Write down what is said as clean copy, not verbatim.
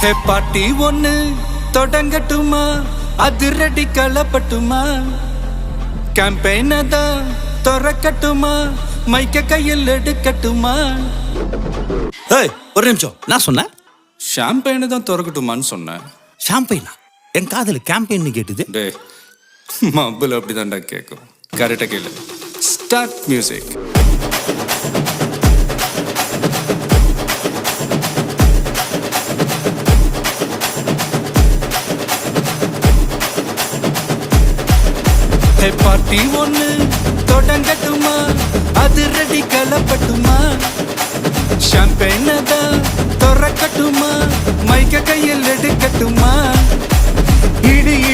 ஹே பாட்டி ஒண்ணு தொடங்கட்டுமா, அதிரடி கலப்பட்டுமா, கேம்பெயின தான் திறக்கட்டுமா, மைக்க கையில் எடுக்கட்டுமா. ஏய் ஒரு நிமிஷம், நான் சொன்னேன் ஷாம்பெயினை தான் திறக்கட்டுமான்னு சொன்னேன். ஷாம்பெயினா? என் காதல் கேம்பெயின் கேட்டுது. டே மబ్బுல அப்படிதான்டா கேட்கும். கரெக்டா கேளு. Start music. ஹே பார்ட்டி ஒண்ணு தொடங்கட்டுமா, அதிரடி கலப்பட்டுமா, ஷாம்பெயினை தான் திறக்கட்டுமா, மைக்க கையில் எடுக்கட்டுமா, இடு இடு